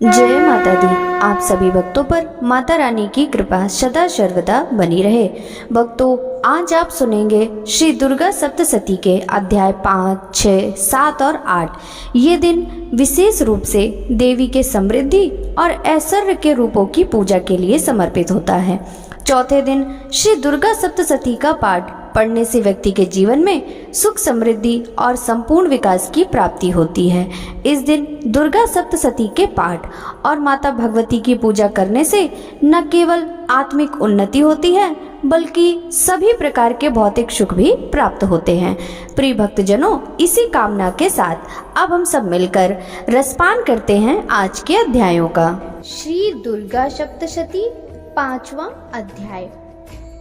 जय माता दी। आप सभी भक्तों पर माता रानी की कृपा सदा सर्वदा बनी रहे। भक्तों, आज आप सुनेंगे श्री दुर्गा सप्तशती के अध्याय 5, 6, 7 और 8। ये दिन विशेष रूप से देवी के समृद्धि और ऐश्वर्य के रूपों की पूजा के लिए समर्पित होता है। चौथे दिन श्री दुर्गा सप्तशती का पाठ पढ़ने से व्यक्ति के जीवन में सुख, समृद्धि और संपूर्ण विकास की प्राप्ति होती है। इस दिन दुर्गा सप्तशती के पाठ और माता भगवती की पूजा करने से न केवल आत्मिक उन्नति होती है बल्कि सभी प्रकार के भौतिक सुख भी प्राप्त होते हैं। प्रिय भक्तजनों, इसी कामना के साथ अब हम सब मिलकर रसपान करते हैं आज के अध्यायों का। श्री दुर्गा सप्तशती 5वां अध्याय।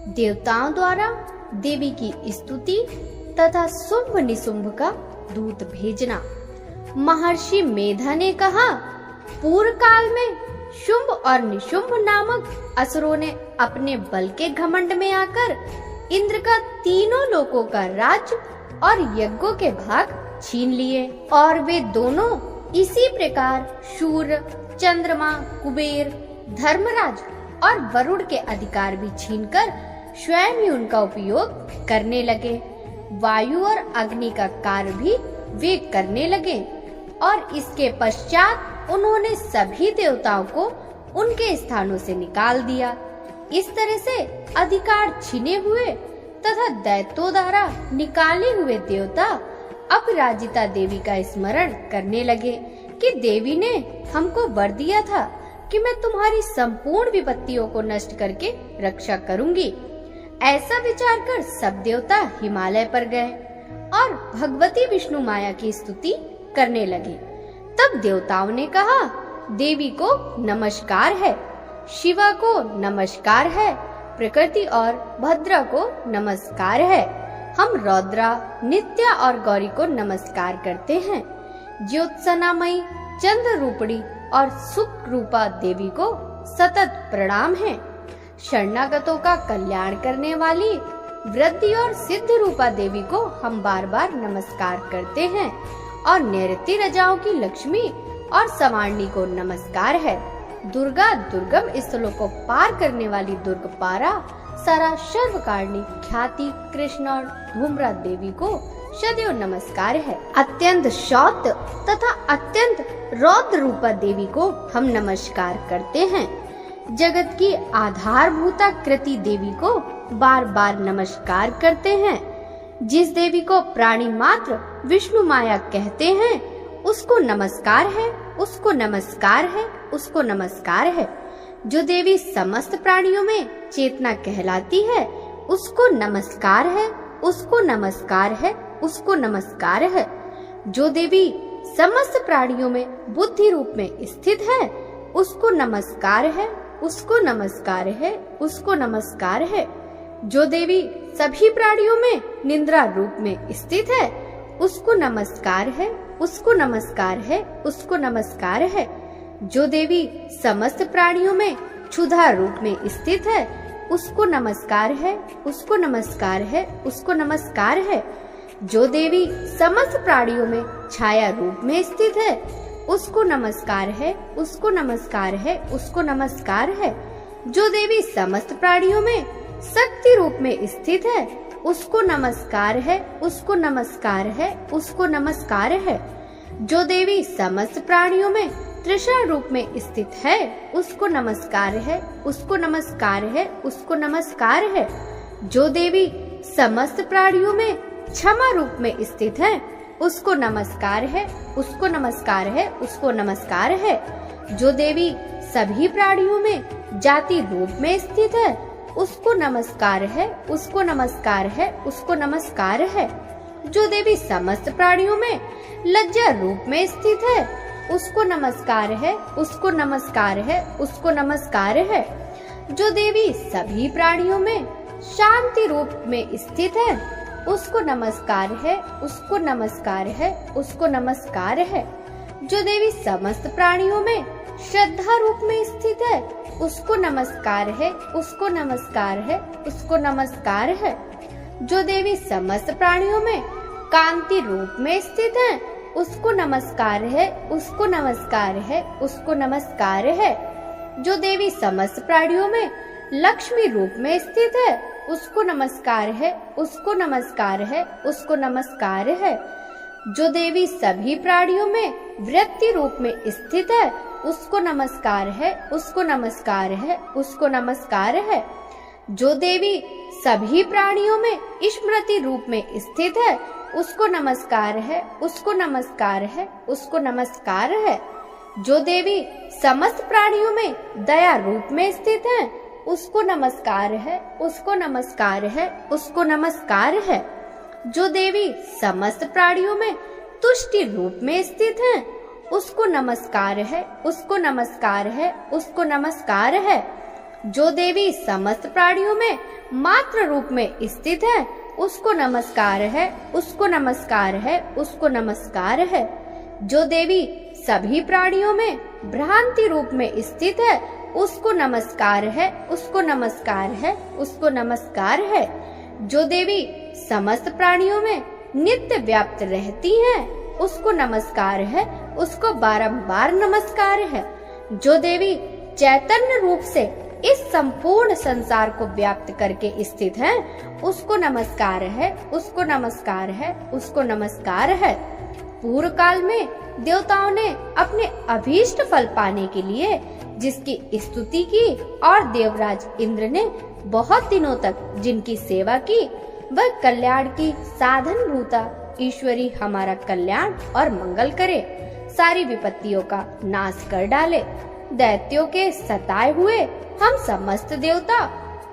देवताओं द्वारा देवी की स्तुति तथा शुंभ निशुंभ का दूत भेजना। महर्षि मेधा ने कहा, पूर्व काल में शुंभ और निशुंभ नामक असुरों ने अपने बल के घमंड में आकर इंद्र का तीनों लोकों का राज्य और यज्ञों के भाग छीन लिए और वे दोनों इसी प्रकार सूर्य, चंद्रमा, कुबेर, धर्मराज और वरुण के अधिकार भी छीनकर स्वयं ही उनका उपयोग करने लगे। वायु और अग्नि का कार्य भी वे करने लगे और इसके पश्चात उन्होंने सभी देवताओं को उनके स्थानों से निकाल दिया। इस तरह से अधिकार छीने हुए तथा दैत्यों द्वारा निकाले हुए देवता अपराजिता देवी का स्मरण करने लगे कि देवी ने हमको वर दिया था कि मैं तुम्हारी संपूर्ण विपत्तियों को नष्ट करके रक्षा करूंगी। ऐसा विचार कर सब देवता हिमालय पर गए और भगवती विष्णु माया की स्तुति करने लगे। तब देवताओं ने कहा, देवी को नमस्कार है, शिवा को नमस्कार है, प्रकृति और भद्रा को नमस्कार है। हम रौद्रा, नित्या और गौरी को नमस्कार करते हैं। ज्योत्सनामयी, चंद्र रूपणी और सुख रूपा देवी को सतत प्रणाम है। शरणागतों का कल्याण करने वाली वृद्धि और सिद्ध रूपा देवी को हम बार बार नमस्कार करते हैं और नैऋत्य रजाओं की लक्ष्मी और सवारणी को नमस्कार है। दुर्गा दुर्गम स्थलों को पार करने वाली दुर्गपारा, सारा सर्वकारिणी ख्याति कृष्ण और धूम्रा देवी को सदैव नमस्कार है। अत्यंत शौत तथा अत्यंत रौद्र रूपा देवी को हम नमस्कार करते हैं। जगत की आधारभूता कृति देवी को बार बार नमस्कार करते हैं। जिस देवी को प्राणी मात्र विष्णु माया कहते हैं, उसको नमस्कार है, उसको नमस्कार है, उसको नमस्कार है। जो देवी समस्त प्राणियों में चेतना कहलाती है, उसको नमस्कार है, उसको नमस्कार है, उसको नमस्कार है। जो देवी समस्त प्राणियों में बुद्धि रूप में स्थित है, उसको नमस्कार है, उसको नमस्कार है, उसको नमस्कार है। जो देवी सभी प्राणियों में निद्रा रूप में स्थित है, उसको नमस्कार है, उसको नमस्कार है, उसको नमस्कार है। जो देवी समस्त प्राणियों में क्षुधा रूप में स्थित है, उसको नमस्कार है, उसको नमस्कार है, उसको नमस्कार है। जो देवी समस्त प्राणियों में छाया रूप में स्थित है, उसको नमस्कार है, उसको नमस्कार है, उसको नमस्कार है। जो देवी समस्त प्राणियों में शक्ति रूप में स्थित है, उसको नमस्कार है, उसको नमस्कार है, उसको नमस्कार है। जो देवी समस्त प्राणियों में त्रिशा रूप में स्थित है, उसको नमस्कार है, उसको नमस्कार है, उसको नमस्कार है। जो देवी समस्त प्राणियों में क्षमा रूप में स्थित है, उसको नमस्कार है, उसको नमस्कार है, उसको नमस्कार है। जो देवी सभी प्राणियों में जाति रूप में स्थित है, उसको नमस्कार है, उसको नमस्कार है, उसको नमस्कार है। जो देवी समस्त प्राणियों में लज्जा रूप में स्थित है, उसको नमस्कार है, उसको नमस्कार है, उसको नमस्कार है। जो देवी सभी प्राणियों में शांति रूप में स्थित है, उसको नमस्कार है, उसको नमस्कार है, उसको नमस्कार है। जो देवी समस्त प्राणियों में श्रद्धा रूप में स्थित है, उसको नमस्कार है, उसको नमस्कार है, उसको नमस्कार है। जो देवी समस्त प्राणियों में कांति रूप में स्थित है, उसको नमस्कार है, उसको नमस्कार है, उसको नमस्कार है। जो देवी समस्त प्राणियों में लक्ष्मी रूप में स्थित है, उसको नमस्कार है, उसको नमस्कार है, उसको नमस्कार है। जो देवी सभी प्राणियों में वृत्ति रूप में स्थित है, उसको नमस्कार है, उसको नमस्कार है, उसको नमस्कार है। जो देवी सभी प्राणियों में स्मृति रूप में स्थित है, उसको नमस्कार है, उसको नमस्कार है, उसको नमस्कार है। जो देवी समस्त प्राणियों में दया रूप में स्थित है, उसको नमस्कार है, उसको नमस्कार है, उसको नमस्कार है। जो देवी समस्त प्राणियों में तुष्टि रूप में स्थित है, उसको नमस्कार है, उसको नमस्कार है, उसको नमस्कार है। जो देवी समस्त प्राणियों में मात्र रूप में स्थित है, उसको नमस्कार है, उसको नमस्कार है, उसको नमस्कार है। जो देवी सभी प्राणियों में भ्रांति रूप में स्थित है, उसको नमस्कार है, उसको नमस्कार है, उसको नमस्कार है। जो देवी समस्त प्राणियों में नित्य व्याप्त रहती हैं, उसको नमस्कार है, उसको बारंबार नमस्कार है। जो देवी चैतन्य रूप से इस संपूर्ण संसार को व्याप्त करके स्थित है, उसको नमस्कार है, उसको नमस्कार है, उसको नमस्कार है। पूर्व काल में देवताओं ने अपने अभीष्ट फल पाने के लिए जिसकी स्तुति की और देवराज इंद्र ने बहुत दिनों तक जिनकी सेवा की, वह कल्याण की साधन भूता ईश्वरी हमारा कल्याण और मंगल करे, सारी विपत्तियों का नाश कर डाले। दैत्यों के सताए हुए हम समस्त देवता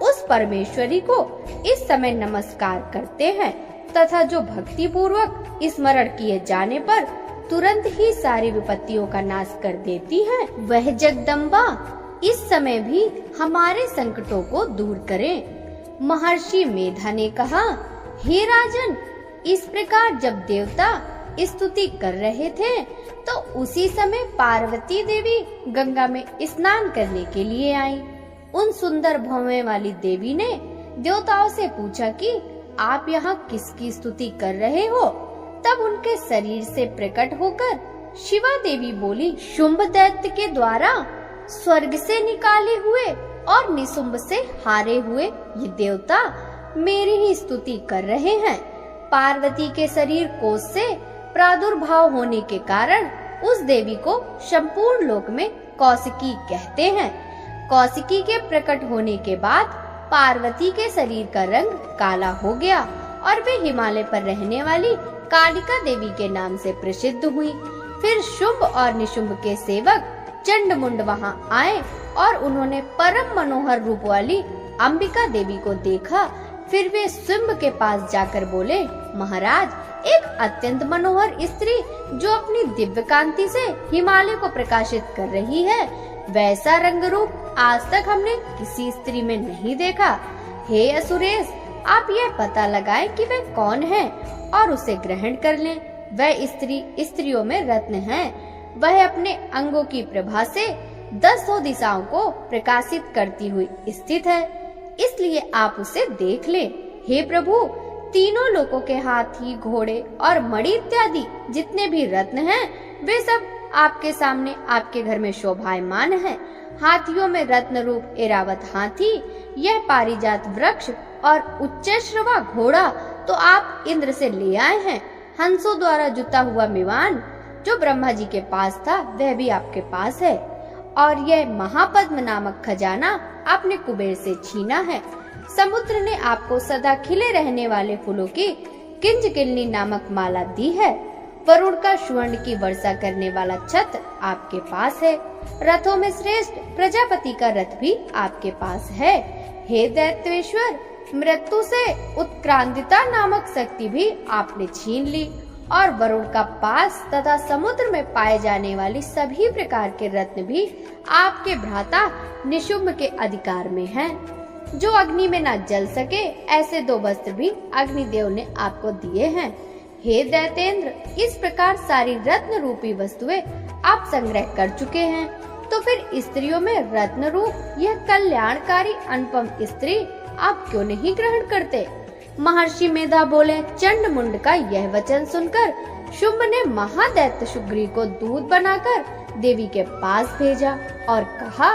उस परमेश्वरी को इस समय नमस्कार करते हैं तथा जो भक्ति पूर्वक स्मरण किए जाने पर तुरंत ही सारी विपत्तियों का नाश कर देती है, वह जगदम्बा इस समय भी हमारे संकटों को दूर करे। महर्षि मेधा ने कहा, हे राजन, इस प्रकार जब देवता स्तुति कर रहे थे तो उसी समय पार्वती देवी गंगा में स्नान करने के लिए आई। उन सुंदर भौवें वाली देवी ने देवताओं से पूछा कि आप यहाँ किसकी स्तुति कर रहे हो? तब उनके शरीर से प्रकट होकर शिवा देवी बोली, शुंभ दैत्य के द्वारा स्वर्ग से निकाले हुए और निशुंभ से हारे हुए ये देवता मेरी ही स्तुति कर रहे हैं। पार्वती के शरीर कोश से प्रादुर्भाव होने के कारण उस देवी को संपूर्ण लोक में कौशिकी कहते हैं। कौशिकी के प्रकट होने के बाद पार्वती के शरीर का रंग काला हो गया और वे हिमालय पर रहने वाली कालिका देवी के नाम से प्रसिद्ध हुई। फिर शुंभ और निशुंभ के सेवक चंडमुंड वहां आए और उन्होंने परम मनोहर रूप वाली अंबिका देवी को देखा। फिर वे शुंभ के पास जाकर बोले, महाराज, एक अत्यंत मनोहर स्त्री जो अपनी दिव्य कांति से हिमालय को प्रकाशित कर रही है, वैसा रंग रूप आज तक हमने किसी स्त्री में नहीं देखा। हे असुरेश, आप यह पता लगाएं कि वह कौन है और उसे ग्रहण कर लें। वह स्त्री स्त्रियों में रत्न है। वह अपने अंगों की प्रभा से 10 दिशाओं को प्रकाशित करती हुई स्थित है, इसलिए आप उसे देख लें। हे प्रभु, तीनों लोकों के हाथी, घोड़े और मणि इत्यादि जितने भी रत्न हैं, वे सब आपके सामने आपके घर में शोभायमान हैं। हाथियों में रत्न रूप एरावत हाथी, यह पारिजात वृक्ष और उच्चश्रवा घोड़ा तो आप इंद्र से ले आए हैं। हंसों द्वारा जुता हुआ मिवान जो ब्रह्मा जी के पास था, वह भी आपके पास है। और यह महापद्म नामक खजाना आपने कुबेर से छीना है। समुद्र ने आपको सदा खिले रहने वाले फूलों की किंजकिल्नी नामक माला दी है। वरुण का स्वर्ण की वर्षा करने वाला छत्र आपके पास है। रथों में श्रेष्ठ प्रजापति का रथ भी आपके पास है। हे दैत्येश्वर, मृत्यु से उत्क्रांतिता नामक शक्ति भी आपने छीन ली और वरुण का पास तथा समुद्र में पाए जाने वाली सभी प्रकार के रत्न भी आपके भ्राता निशुंभ के अधिकार में हैं। जो अग्नि में न जल सके, ऐसे 2 वस्त्र भी अग्निदेव ने आपको दिए हैं। हे दैतेंद्र, इस प्रकार सारी रत्न रूपी वस्तुएं आप संग्रह कर चुके हैं, तो फिर स्त्रियों में रत्न रूप यह कल्याणकारी अनुपम स्त्री आप क्यों नहीं ग्रहण करते? महर्षि मेधा बोले, चंडमुंड का यह वचन सुनकर शुंभ ने महादैत्य शुग्रीव को दूत बनाकर देवी के पास भेजा और कहा,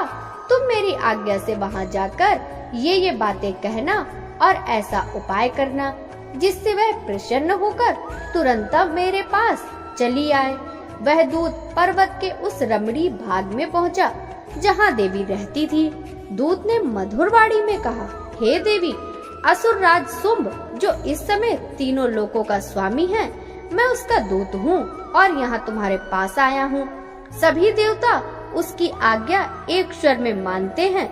तुम मेरी आज्ञा से वहां जाकर ये बातें कहना और ऐसा उपाय करना जिससे वह प्रसन्न होकर तुरंत मेरे पास चली आए। वह दूत पर्वत के उस रमणीय भाग में पहुंचा जहां देवी रहती थी। दूत ने मधुर वाणी में कहा, हे देवी, असुर राज शुंभ जो इस समय तीनों लोकों का स्वामी है, मैं उसका दूत हूँ और यहाँ तुम्हारे पास आया हूँ। सभी देवता उसकी आज्ञा एक स्वर में मानते हैं।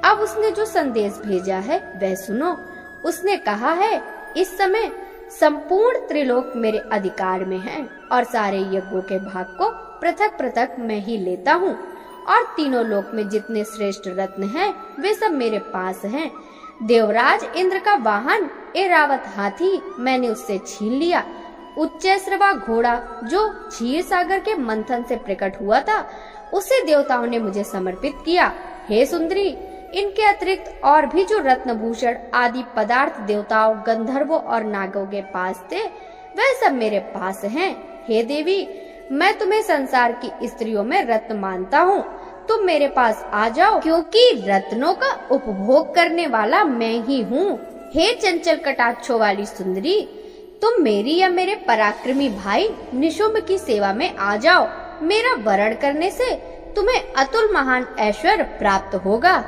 अब उसने जो संदेश भेजा है वह सुनो। उसने कहा है, इस समय संपूर्ण त्रिलोक मेरे अधिकार में है और सारे यज्ञों के भाग को पृथक पृथक मैं ही लेता हूँ और तीनों लोक में जितने श्रेष्ठ रत्न हैं वे सब मेरे पास हैं। देवराज इंद्र का वाहन ऐरावत हाथी मैंने उससे छीन लिया। उच्चैश्रवा घोड़ा जो क्षीर सागर के मंथन से प्रकट हुआ था उसे देवताओं ने मुझे समर्पित किया। हे सुंदरी, इनके अतिरिक्त और भी जो रत्नभूषण आदि पदार्थ देवताओं, गंधर्वों और नागों के पास थे वह सब मेरे पास हैं। हे देवी, मैं तुम्हें संसार की स्त्रियों में रत्न मानता हूँ। तुम मेरे पास आ जाओ, क्योंकि रत्नों का उपभोग करने वाला मैं ही हूँ। हे चंचल कटाक्षों वाली सुंदरी, तुम मेरी या मेरे पराक्रमी भाई निशुंभ की सेवा में आ जाओ। मेरा वरण करने से तुम्हें अतुल महान ऐश्वर्य प्राप्त होगा।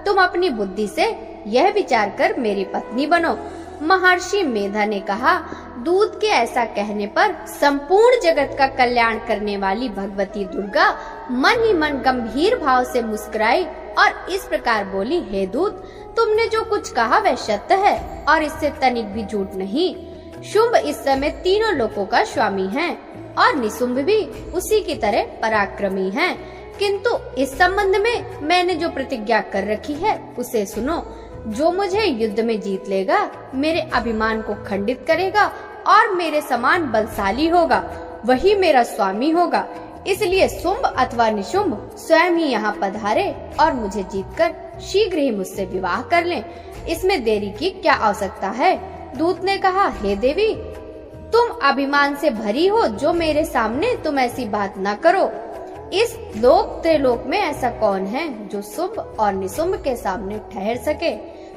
तुम अपनी बुद्धि से यह विचार कर मेरी पत्नी बनो। महर्षि मेधा ने कहा, दूत के ऐसा कहने पर संपूर्ण जगत का कल्याण करने वाली भगवती दुर्गा मन ही मन गंभीर भाव से मुस्कुराई और इस प्रकार बोली, हे दूत, तुमने जो कुछ कहा वह सत्य है और इससे तनिक भी झूठ नहीं। शुंभ इस समय तीनों लोकों का स्वामी है और निशुंभ भी उसी की तरह पराक्रमी है। किंतु इस संबंध में मैंने जो प्रतिज्ञा कर रखी है उसे सुनो। जो मुझे युद्ध में जीत लेगा मेरे अभिमान को खंडित करेगा और मेरे समान बलशाली होगा, वही मेरा स्वामी होगा। इसलिए शुंभ अथवा निशुंभ स्वयं ही यहाँ पधारे और मुझे जीतकर शीघ्र ही मुझसे विवाह कर लें। इसमें देरी की क्या आवश्यकता है? दूत ने कहा, हे देवी, तुम अभिमान से भरी हो, जो मेरे सामने तुम ऐसी बात न करो। इस लोक त्रिलोक में ऐसा कौन है जो शुंभ और निशुंभ के सामने ठहर सके?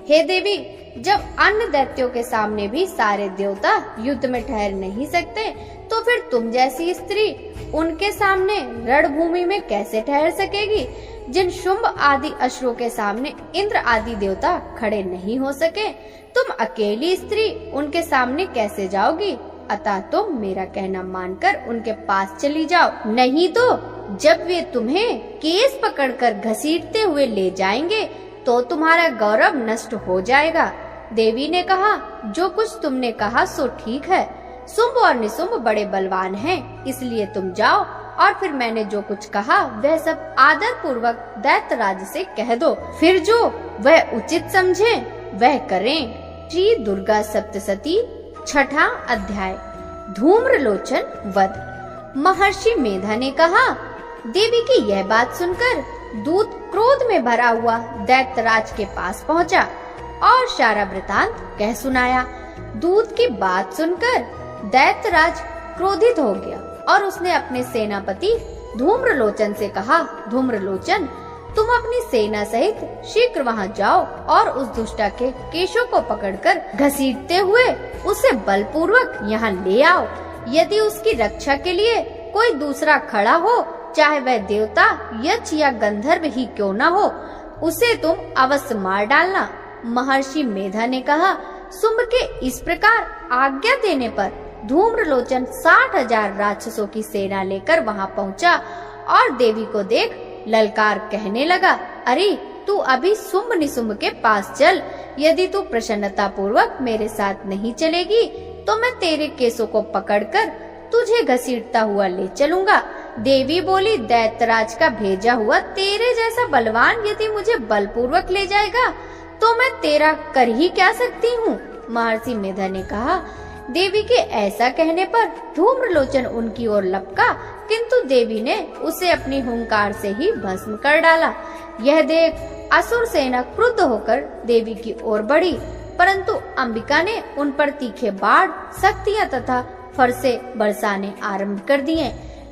हे देवी, जब अन्य दैत्यों के सामने भी सारे देवता युद्ध में ठहर नहीं सकते, तो फिर तुम जैसी स्त्री उनके सामने रणभूमि में कैसे ठहर सकेगी? जिन शुंभ आदि असुरों के सामने इंद्र आदि देवता खड़े नहीं हो सके, तुम अकेली स्त्री उनके सामने कैसे जाओगी? अतः तुम मेरा कहना मानकर उनके पास चली जाओ, नहीं तो जब वे तुम्हें केस पकड़कर घसीटते हुए ले जाएंगे तो तुम्हारा गौरव नष्ट हो जाएगा। देवी ने कहा, जो कुछ तुमने कहा सो ठीक है। शुंभ और निशुंभ बड़े बलवान हैं, इसलिए तुम जाओ और फिर मैंने जो कुछ कहा वह सब आदर पूर्वक दैत्यराज से कह दो। फिर जो वह उचित समझे वह करें। श्री दुर्गा सप्तशती छठा अध्याय। धूम्रलोचन वध। महर्षि मेधा ने कहा, देवी की यह बात सुनकर दूत क्रोध में भरा हुआ दैत्यराज के पास पहुंचा और सारा वृतांत कह सुनाया। दूत की बात सुनकर दैत्यराज क्रोधित हो गया और उसने अपने सेनापति धूम्रलोचन से कहा, धूम्रलोचन, तुम अपनी सेना सहित शीघ्र वहां जाओ और उस दुष्टा के केशों को पकड़कर घसीटते हुए उसे बलपूर्वक यहाँ ले आओ। यदि उसकी रक्षा के लिए कोई दूसरा खड़ा हो, चाहे वह देवता, यक्ष या गंधर्व ही क्यों न हो, उसे तुम अवश्य मार डालना। महर्षि मेधा ने कहा, शुंभ के इस प्रकार आज्ञा देने पर धूम्रलोचन 60,000 राक्षसों की सेना लेकर वहां पहुंचा और देवी को देख ललकार कहने लगा, अरे तू अभी शुंभ निशुंभ के पास चल। यदि तू प्रसन्नता पूर्वक मेरे साथ नहीं चलेगी तो मैं तेरे केसों को पकड़कर तुझे घसीटता हुआ ले चलूंगा। देवी बोली, दैत्यराज का भेजा हुआ तेरे जैसा बलवान यदि मुझे बलपूर्वक ले जाएगा तो मैं तेरा कर ही क्या सकती हूँ। महर्षि मेधा ने कहा, देवी के ऐसा कहने पर धूम्रलोचन उनकी ओर लपका, किंतु देवी ने उसे अपनी हुंकार से ही भस्म कर डाला। यह देख असुर सेना क्रुद्ध होकर देवी की ओर बढ़ी, परंतु अंबिका ने उन पर तीखे बाण, शक्तियां तथा फरसे बरसाने आरंभ कर दिए।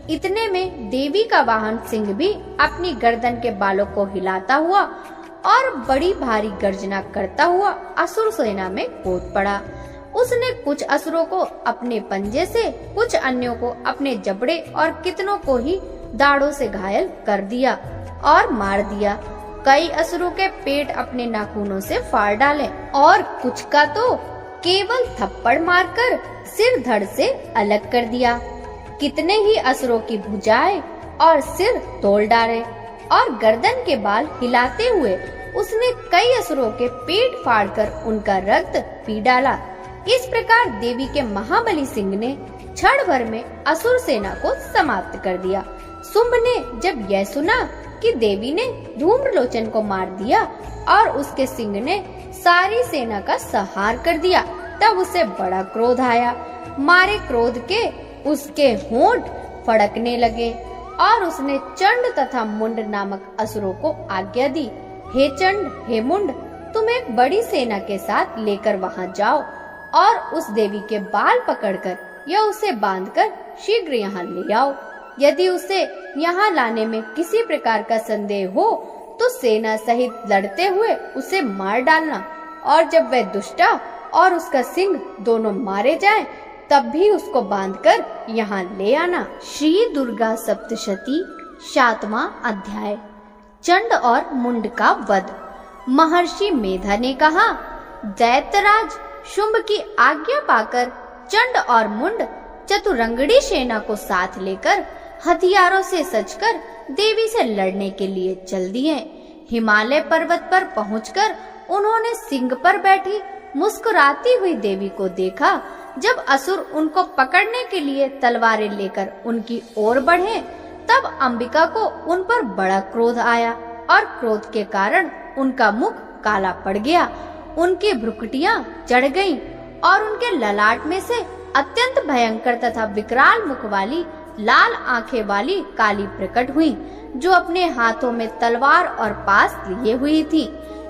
इतने में देवी का वाहन सिंह भी अपनी गर्दन के बालों को हिलाता हुआ और बड़ी भारी गर्जना करता हुआ असुर सेना में कूद पड़ा। उसने कुछ असुरों को अपने पंजे से, कुछ अन्यों को अपने जबड़े और कितनों को ही दाढ़ों से घायल कर दिया और मार दिया। कई असुरों के पेट अपने नाखूनों से फाड़ डाले और कुछ का तो केवल थप्पड़ मारकर सिर धड़ से अलग कर दिया। कितने ही असुरों की भुजाएं और सिर तोड़ डाले और गर्दन के बाल हिलाते हुए उसने कई असुरों के पेट फाड़कर उनका रक्त पी डाला। इस प्रकार देवी के महाबली सिंह ने क्षण भर में असुर सेना को समाप्त कर दिया। शुंभ ने जब यह सुना कि देवी ने धूम्रलोचन को मार दिया और उसके सिंह ने सारी सेना का संहार कर दिया, तब उसे बड़ा क्रोध आया। मारे क्रोध के उसके होंठ फड़कने लगे और उसने चंड तथा मुंड नामक असुरों को आज्ञा दी, हे चंड, हे मुंड, तुम एक बड़ी सेना के साथ लेकर वहां जाओ और उस देवी के बाल पकड़कर या उसे बांधकर शीघ्र यहाँ ले आओ। यदि उसे यहाँ लाने में किसी प्रकार का संदेह हो तो सेना सहित लड़ते हुए उसे मार डालना, और जब वह दुष्टा और उसका सिंह दोनों मारे जाएं, तब भी उसको बांधकर यहाँ ले आना। श्री दुर्गा सप्तशती 7वां अध्याय। चंड और मुंड का वध। महर्षि मेधा ने कहा, दैत्यराज शुंभ की आज्ञा पाकर चंड और मुंड चतुरंगड़ी सेना को साथ लेकर हथियारों से सजकर देवी से लड़ने के लिए चल दिए। हिमालय पर्वत पर पहुंचकर उन्होंने सिंह पर बैठी मुस्कुराती हुई देवी को देखा। जब असुर उनको पकड़ने के लिए तलवारें लेकर उनकी ओर बढ़े, तब अंबिका को उन पर बड़ा क्रोध आया और क्रोध के कारण उनका मुख काला पड़ गया, उनकी भ्रुकुटियां चढ़ गईं और उनके ललाट में से अत्यंत भयंकर तथा विकराल मुख वाली लाल आंखें वाली काली प्रकट हुई, जो अपने हाथों में तलवार और पास लिए हुई थी।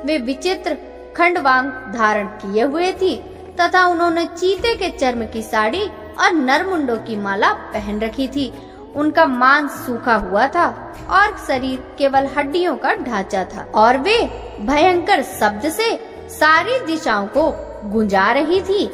वे विचित्र खंडवांग धारण किए हुए थी तथा उन्होंने चीते के चर्म की साड़ी और नरमुंडों की माला पहन रखी थी। उनका मांस सूखा हुआ था और शरीर केवल हड्डियों का ढांचा था, और वे भयंकर शब्द से सारी दिशाओं को गुंजा रही थी।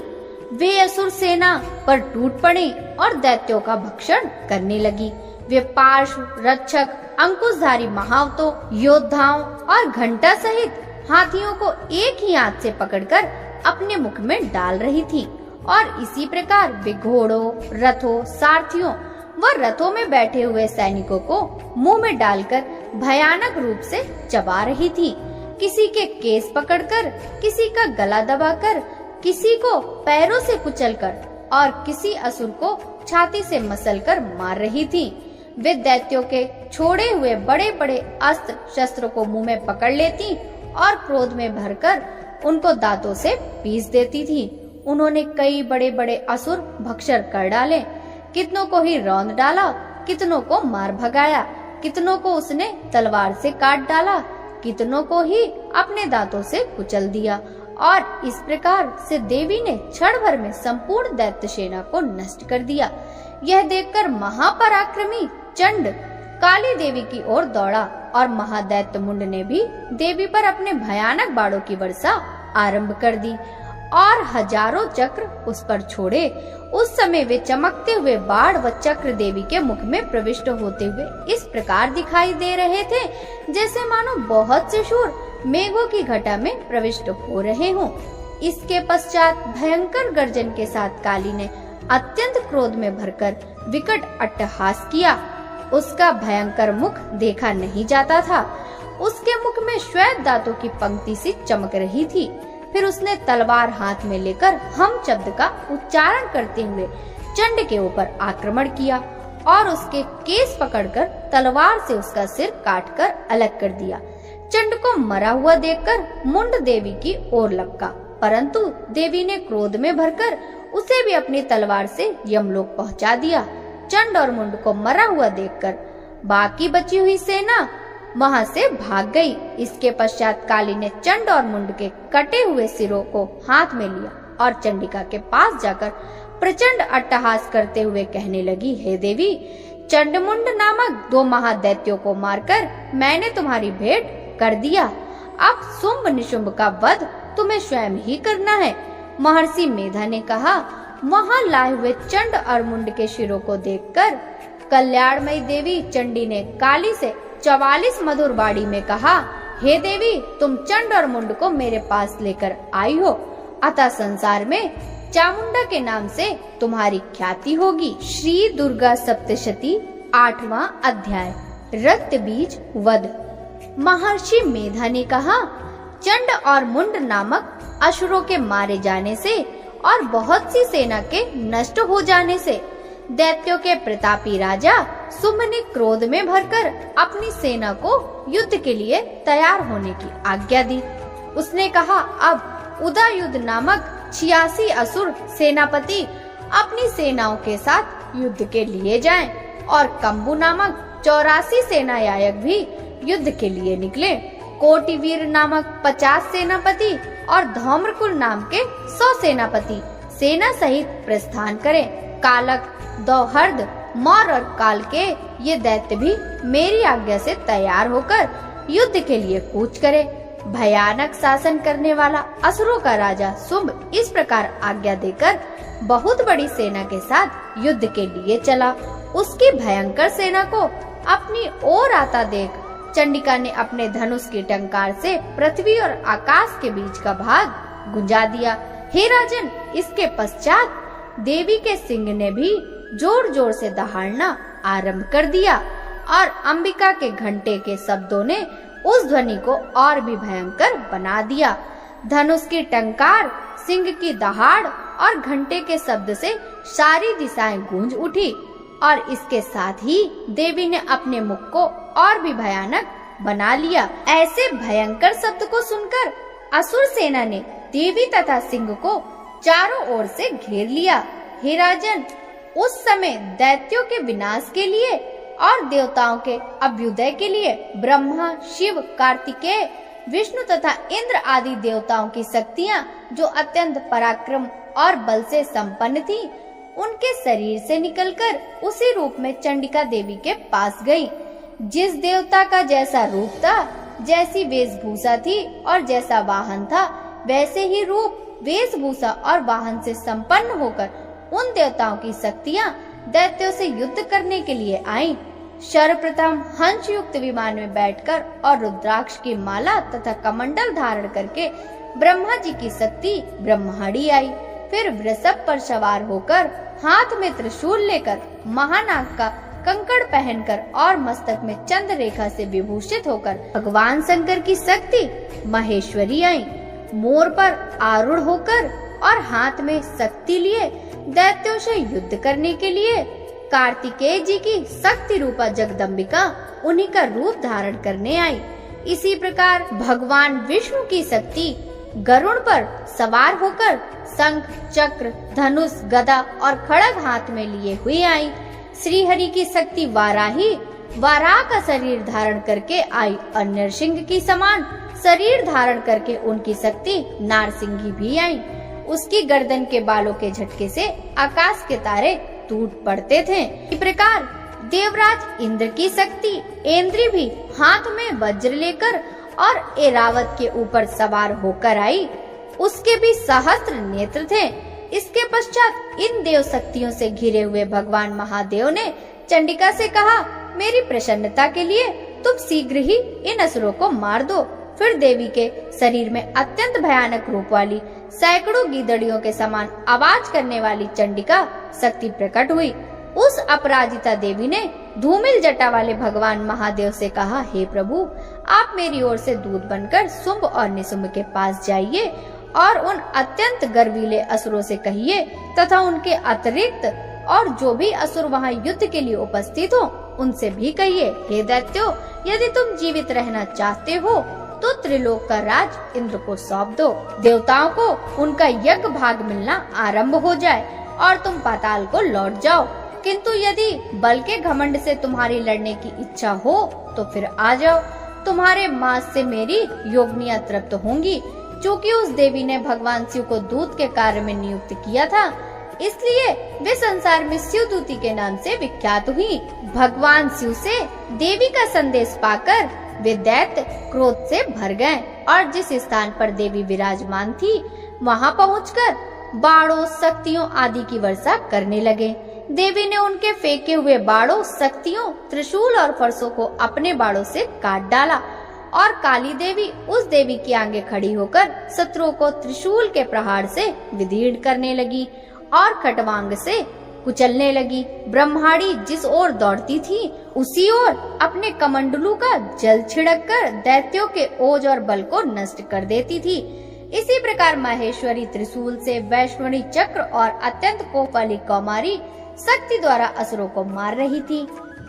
वे असुर सेना पर टूट पड़े और दैत्यों का भक्षण करने लगी। वे पार्श्व रक्षक, अंकुशधारी महावतों, योद्धाओं और घंटा सहित हाथियों को एक ही हाथ से पकड़कर अपने मुख में डाल रही थी, और इसी प्रकार वे घोड़ों, रथों, सारथियों व रथों में बैठे हुए सैनिकों को मुंह में डालकर भयानक रूप से चबा रही थी। किसी के केस पकड़कर, किसी का गला दबाकर, किसी को पैरों से कुचलकर और किसी असुर को छाती से मसलकर मार रही थी। वे दैत्यों के छोड़े हुए बड़े बड़े अस्त्र शस्त्रों को मुंह में पकड़ लेती और क्रोध में भरकर उनको दांतों से पीस देती थी। उन्होंने कई बड़े बड़े असुर भक्षण कर डाले, कितनों को ही रौंद डाला, कितनों को मार भगाया, कितनों को उसने तलवार से काट डाला, कितनों को ही अपने दांतों से कुचल दिया, और इस प्रकार से देवी ने क्षण भर में संपूर्ण दैत्य सेना को नष्ट कर दिया। यह देखकर महापराक्रमी चंड काली देवी की ओर दौड़ा और महादैत्य मुंड ने भी देवी पर अपने भयानक बाणों की वर्षा आरंभ कर दी और हजारों चक्र उस पर छोड़े। उस समय वे चमकते हुए बाण व चक्र देवी के मुख में प्रविष्ट होते हुए इस प्रकार दिखाई दे रहे थे, जैसे मानो बहुत से शूर मेघों की घटा में प्रविष्ट हो रहे हों। इसके पश्चात भयंकर गर्जन के साथ काली ने अत्यंत क्रोध में भरकर विकट अट्टहास किया। उसका भयंकर मुख देखा नहीं जाता था। उसके मुख में श्वेत दांतों की पंक्ति सी चमक रही थी। फिर उसने तलवार हाथ में लेकर हम शब्द का उच्चारण करते हुए चंड के ऊपर आक्रमण किया और उसके केस पकड़कर तलवार से उसका सिर काटकर अलग कर दिया। चंड को मरा हुआ देखकर मुंड देवी की ओर लपका, परंतु देवी ने क्रोध में भरकर उसे भी अपनी तलवार से यमलोक पहुंचा दिया। चंड और मुंड को मरा हुआ देखकर बाकी बची हुई सेना वहां से भाग गई। इसके पश्चात काली ने चंड और मुंड के कटे हुए सिरों को हाथ में लिया और चंडिका के पास जाकर प्रचंड अट्टहास करते हुए कहने लगी, हे देवी, चंडमुंड नामक 2 महादैत्यों को मारकर मैंने तुम्हारी भेंट कर दिया। अब शुंभ निशुंभ का वध तुम्हें स्वयं ही करना है। महर्षि मेधा ने कहा, वहां लाए हुए चंड और मुंड के शिरों को देखकर कल्याणमयी देवी चंडी ने काली से 44 मधुर बाड़ी में कहा, हे देवी, तुम चंड और मुंड को मेरे पास लेकर आई हो, अतः संसार में चामुंडा के नाम से तुम्हारी ख्याति होगी। श्री दुर्गा सप्तशती 8वां अध्याय, रक्त बीज वध। महर्षि मेधा ने कहा, चंड और मुंड नामक असुरों के मारे जाने से और बहुत सी सेना के नष्ट हो जाने से दैत्यों के प्रतापी राजा शुंभ ने क्रोध में भरकर अपनी सेना को युद्ध के लिए तैयार होने की आज्ञा दी। उसने कहा, अब उदयुद्ध नामक 86 असुर सेनापति अपनी सेनाओं के साथ युद्ध के लिए जाएं और कंबु नामक 84 सेनायायक भी युद्ध के लिए निकले। कोटिवीर नामक 50 सेनापति और धौम्रकुल नाम के 100 सेनापति सेना सहित प्रस्थान करें। कालक, दौहर्द, मौर और काल के ये दैत्य भी मेरी आज्ञा से तैयार होकर युद्ध के लिए कूच करे। भयानक शासन करने वाला असुरों का राजा शुंभ इस प्रकार आज्ञा देकर बहुत बड़ी सेना के साथ युद्ध के लिए चला। उसकी भयंकर सेना को अपनी ओर आता देख चंडिका ने अपने धनुष की टंकार से पृथ्वी और आकाश के बीच का भाग गुंजा दिया। हे राजन, इसके पश्चात देवी के सिंह ने भी जोर जोर से दहाड़ना आरंभ कर दिया और अंबिका के घंटे के शब्दों ने उस ध्वनि को और भी भयंकर बना दिया। धनुष की टंकार, सिंह की दहाड़ और घंटे के शब्द से सारी दिशाएं गूंज उठी और इसके साथ ही देवी ने अपने मुख को और भी भयानक बना लिया। ऐसे भयंकर शब्द को सुनकर असुर सेना ने देवी तथा सिंह को चारों ओर से घेर लिया। हे राजन, उस समय दैत्यों के विनाश के लिए और देवताओं के अभ्युदय के लिए ब्रह्मा, शिव, कार्तिकेय, विष्णु तथा इंद्र आदि देवताओं की शक्तियां जो अत्यंत पराक्रम और बल से संपन्न थी, उनके शरीर से निकलकर उसी रूप में चंडिका देवी के पास गई। जिस देवता का जैसा रूप था, जैसी वेशभूषा थी और जैसा वाहन था, वैसे ही रूप, वेशभूषा और वाहन से संपन्न होकर उन देवताओं की शक्तियां दैत्यों से युद्ध करने के लिए आईं। सर्वप्रथम हंस युक्त विमान में बैठकर और रुद्राक्ष की माला तथा कमंडल धारण करके ब्रह्मा जी की शक्ति ब्रह्माणी आई। फिर वृषभ पर सवार होकर हाथ में त्रिशूल लेकर महानाग का कंकड़ पहनकर और मस्तक में चंद्र रेखा से विभूषित होकर भगवान शंकर की शक्ति महेश्वरी आई। मोर पर आरूढ़ होकर और हाथ में शक्ति लिए दैत्यों से युद्ध करने के लिए कार्तिकेय जी की शक्ति रूपा जगदम्बिका उन्हीं का रूप धारण करने आई। इसी प्रकार भगवान विष्णु की शक्ति गरुड़ पर सवार होकर शंख, चक्र, धनुष, गदा और खड़ग हाथ में लिए हुए आई। श्री हरि की शक्ति वाराही वाराह का शरीर धारण करके आई और नरसिंह की समान शरीर धारण करके उनकी शक्ति नारसिंही भी आई। उसकी गर्दन के बालों के झटके से आकाश के तारे टूट पड़ते थे। इस प्रकार देवराज इंद्र की शक्ति ऐन्द्री भी हाथ में वज्र लेकर और ऐरावत के ऊपर सवार होकर आई। उसके भी सहस्त्र नेत्र थे। इसके पश्चात इन देव शक्तियों से घिरे हुए भगवान महादेव ने चंडिका से कहा, मेरी प्रसन्नता के लिए तुम शीघ्र ही इन असुरों को मार दो। फिर देवी के शरीर में अत्यंत भयानक रूप वाली सैकड़ों गीदड़ियों के समान आवाज करने वाली चंडिका शक्ति प्रकट हुई। उस अपराजिता देवी ने धूमिल जटा वाले भगवान महादेव से कहा, हे प्रभु, आप मेरी ओर से दूत बनकर शुंभ और निशुंभ के पास जाइए और उन अत्यंत गर्वीले असुरों से कहिए तथा उनके अतिरिक्त और जो भी असुर वहाँ युद्ध के लिए उपस्थित हो उनसे भी कहिए, हे दैत्यों, यदि तुम जीवित रहना चाहते हो तो त्रिलोक का राज इंद्र को सौंप दो। देवताओं को उनका यज्ञ भाग मिलना आरंभ हो जाए और तुम पाताल को लौट जाओ। किंतु यदि बल के घमंड से तुम्हारी लड़ने की इच्छा हो तो फिर आ जाओ। तुम्हारे मांस से मेरी योगिनियां तृप्त होंगी। चूँकि उस देवी ने भगवान शिव को दूत के कार्य में नियुक्त किया था, इसलिए वे संसार में शिवदूती के नाम से विख्यात हुई। भगवान शिव से देवी का संदेश पाकर वे दैत्य क्रोध से भर गए और जिस स्थान पर देवी विराजमान थी वहां पहुंचकर बाणों, शक्तियों आदि की वर्षा करने लगे। देवी ने उनके फेंके हुए बाणों, शक्तियों, त्रिशूल और फरसों को अपने बाणों से काट डाला और काली देवी उस देवी की आगे खड़ी होकर शत्रुओं को त्रिशूल के प्रहार से विदीर्ण करने लगी और खटवांग से कुचलने लगी। ब्रह्माणी जिस ओर दौड़ती थी उसी ओर अपने कमंडलू का जल छिड़ककर दैत्यों के ओज और बल को नष्ट कर देती थी। इसी प्रकार माहेश्वरी त्रिशूल से, वैष्णवी चक्र और अत्यंत कोपाली कौमारी शक्ति द्वारा असुरों को मार रही थी।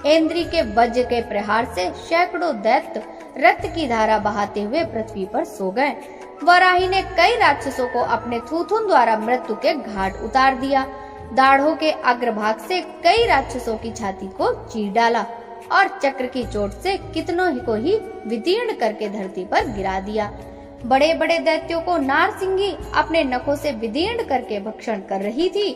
इंद्री के वज्र के प्रहार से सैकड़ों दैत्य रक्त की धारा बहाते हुए पृथ्वी पर सो गए। वराही ने कई राक्षसों को अपने थूथुन द्वारा मृत्यु के घाट उतार दिया। दाढ़ों के अग्रभाग से कई राक्षसों की छाती को चीर डाला और चक्र की चोट से कितनों को ही विदीर्ण करके धरती पर गिरा दिया। बड़े बड़े दैत्यों को नारसिंही अपने नखों से विदीर्ण करके भक्षण कर रही थी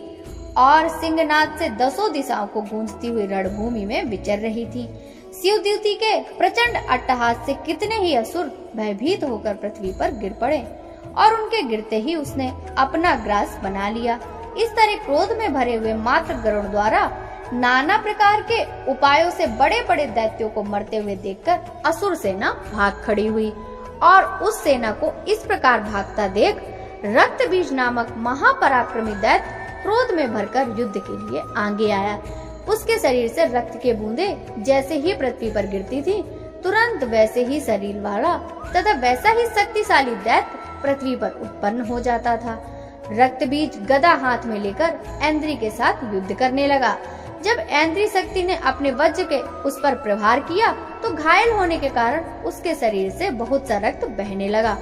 और सिंहनाद से दसों दिशाओं को गूंजती हुई रणभूमि में विचर रही थी। शिवदूती के प्रचंड अट्टहास से कितने ही असुर भयभीत होकर पृथ्वी पर गिर पड़े और उनके गिरते ही उसने अपना ग्रास बना लिया। इस तरह क्रोध में भरे हुए मात्र गरुड़ द्वारा नाना प्रकार के उपायों से बड़े बड़े दैत्यों को मरते हुए देखकर असुर सेना भाग खड़ी हुई और उस सेना को इस प्रकार भागता देख रक्तबीज नामक महापराक्रमी दैत्य क्रोध में भरकर युद्ध के लिए आगे आया। उसके शरीर से रक्त के बूंदे जैसे ही पृथ्वी पर गिरती थी, तुरंत वैसे ही शरीर वाला तथा वैसा ही शक्तिशाली दैत्य पृथ्वी पर उत्पन्न हो जाता था। रक्तबीज गदा हाथ में लेकर ऐन्द्री के साथ युद्ध करने लगा। जब ऐन्द्री शक्ति ने अपने वज्र के उस पर प्रहार किया तो घायल होने के कारण उसके शरीर से बहुत सा रक्त बहने लगा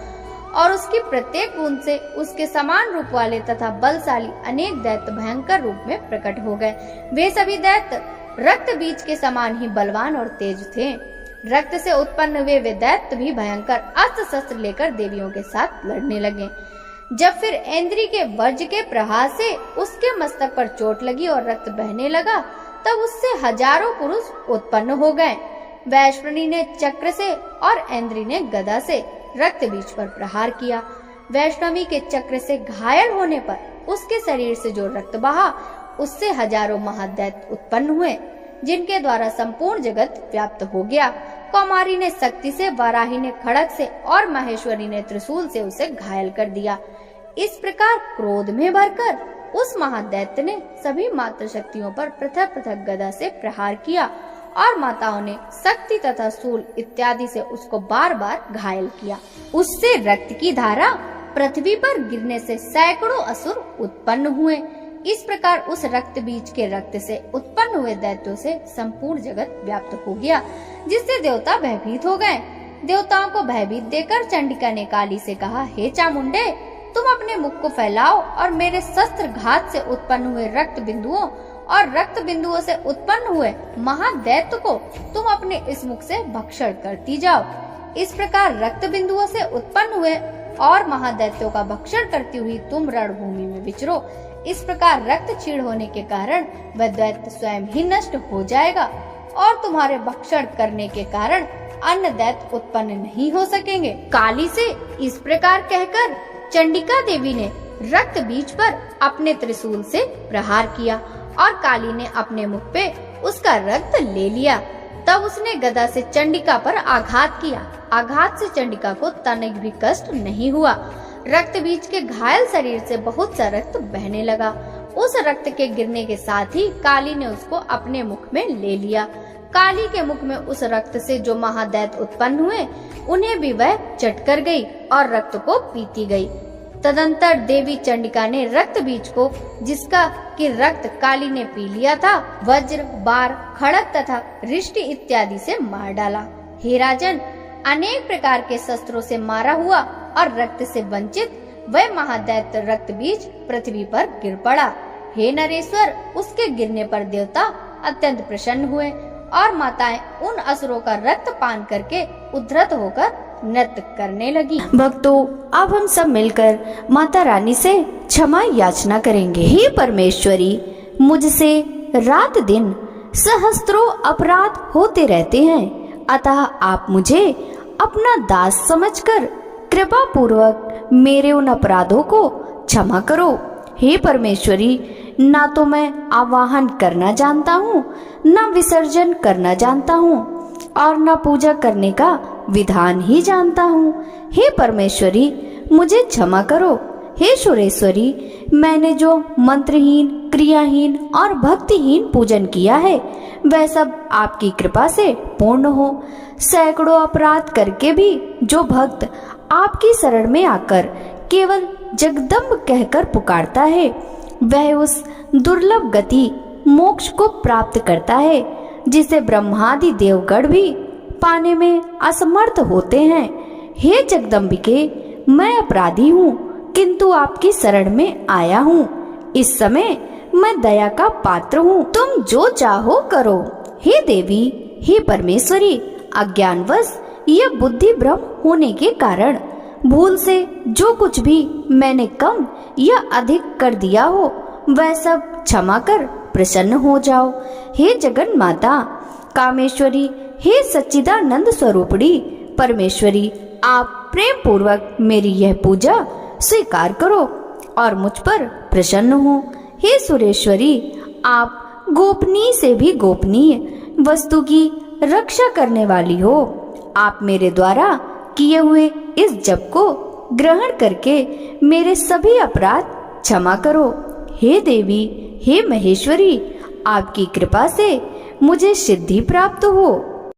और उसकी प्रत्येक बूंद से उसके समान रूप वाले तथा बलशाली अनेक दैत्य भयंकर रूप में प्रकट हो गए। वे सभी दैत्य रक्त बीज के समान ही बलवान और तेज थे। रक्त से उत्पन्न हुए वे दैत्य भी भयंकर अस्त्र शस्त्र लेकर देवियों के साथ लड़ने लगे। जब फिर ऐन्द्री के वज्र के प्रहार से उसके मस्तक पर चोट लगी और रक्त बहने लगा, तब उससे हजारों पुरुष उत्पन्न हो गए। वैष्णवी ने चक्र से और ऐन्द्री ने गदा से रक्त बीज पर प्रहार किया। वैष्णवी के चक्र से घायल होने पर उसके शरीर से जो रक्त बहा, उससे हजारों महादैत्य उत्पन्न हुए जिनके द्वारा संपूर्ण जगत व्याप्त हो गया। कौमारी ने शक्ति से, वाराही ने खड़ग से और माहेश्वरी ने त्रिशूल से उसे घायल कर दिया। इस प्रकार क्रोध में भरकर उस महादैत्य ने सभी मात्र शक्तियों पर पृथक पृथक गदा से प्रहार किया और माताओं ने शक्ति तथा शूल इत्यादि से उसको बार बार घायल किया। उससे रक्त की धारा पृथ्वी पर गिरने से सैकड़ों असुर उत्पन्न हुए। इस प्रकार उस रक्त बीज के रक्त से उत्पन्न हुए दैत्यों से संपूर्ण जगत व्याप्त हो गया, जिससे देवता भयभीत हो गए। देवताओं को भयभीत देकर चंडिका ने काली से कहा, हे चामुंडे, तुम अपने मुख को फैलाओ और मेरे शस्त्र घात से उत्पन्न हुए रक्त बिंदुओं और रक्त बिंदुओं से उत्पन्न हुए महादैत्य को तुम अपने इस मुख से भक्षण करती जाओ। इस प्रकार रक्त बिंदुओं से उत्पन्न हुए और महादैत्यों का भक्षण करती हुई तुम रणभूमि में विचरो। इस प्रकार रक्त क्षीण होने के कारण वह दैत्य स्वयं ही नष्ट हो जाएगा और तुम्हारे भक्षण करने के कारण अन्य दैत्य उत्पन्न नहीं हो सकेंगे। काली से इस प्रकार कहकर चंडिका देवी ने रक्त बीज पर अपने त्रिशूल से प्रहार किया और काली ने अपने मुख पे उसका रक्त ले लिया। तब उसने गदा से चंडिका पर आघात किया। आघात से चंडिका को तनिक भी कष्ट नहीं हुआ। रक्त बीज के घायल शरीर से बहुत सा रक्त बहने लगा। उस रक्त के गिरने के साथ ही काली ने उसको अपने मुख में ले लिया। काली के मुख में उस रक्त से जो महादैत्य उत्पन्न हुए, उन्हें भी वह चट कर गई और रक्त को पीती गई। तदंतर देवी चंडिका ने रक्त बीज को, जिसका कि रक्त काली ने पी लिया था, वज्र, बार, खड़ग तथा रिष्टि इत्यादि से मार डाला। हे राजन, अनेक प्रकार के शस्त्रों से मारा हुआ और रक्त से वंचित वह महादैत्य रक्त बीज पृथ्वी पर गिर पड़ा। हे नरेश्वर, उसके गिरने पर देवता अत्यंत प्रसन्न हुए और माताएं उन असुरों का रक्त पान करके उद्धृत होकर नृत्य करने लगी। भक्तों, अब हम सब मिलकर माता रानी से क्षमा याचना करेंगे। हे परमेश्वरी, मुझसे रात दिन सहस्त्रों अपराध होते रहते हैं, अतः आप मुझे अपना दास समझकर कृपा पूर्वक मेरे उन अपराधों को क्षमा करो। हे परमेश्वरी, ना तो मैं आवाहन करना जानता हूँ, ना विसर्जन करना जानता हूँ, और न पूजा करने का विधान ही जानता हूँ। हे परमेश्वरी, मुझे क्षमा करो। हे सुरेश्वरी, मैंने जो मंत्रहीन, क्रियाहीन और भक्तिहीन पूजन किया है वह सब आपकी कृपा से पूर्ण हो। सैकड़ों अपराध करके भी जो भक्त आपकी शरण में आकर केवल जगदम्ब कहकर पुकारता है वह उस दुर्लभ गति मोक्ष को प्राप्त करता है जिसे ब्रह्मादि देवगण भी पाने में असमर्थ होते हैं। हे जगदम्बिके, मैं अपराधी हूँ, किंतु आपकी शरण में आया हूँ। इस समय मैं दया का पात्र हूँ, तुम जो चाहो करो। हे देवी, हे परमेश्वरी, अज्ञानवश यह बुद्धि भ्रम होने के कारण भूल से जो कुछ भी मैंने कम या अधिक कर दिया हो वह सब क्षमा कर प्रसन्न हो जाओ। हे जगन माता कामेश्वरी, हे सच्चिदानंद स्वरूपणी परमेश्वरी, आप प्रेम पूर्वक मेरी यह पूजा स्वीकार करो और मुझ पर प्रसन्न हो। हे सुरेश्वरी, आप गोपनीय से भी गोपनीय वस्तु की रक्षा करने वाली हो। आप मेरे द्वारा किए हुए इस जप को ग्रहण करके मेरे सभी अपराध क्षमा करो। हे देवी, हे महेश्वरी, आपकी कृपा से मुझे सिद्धि प्राप्त हो।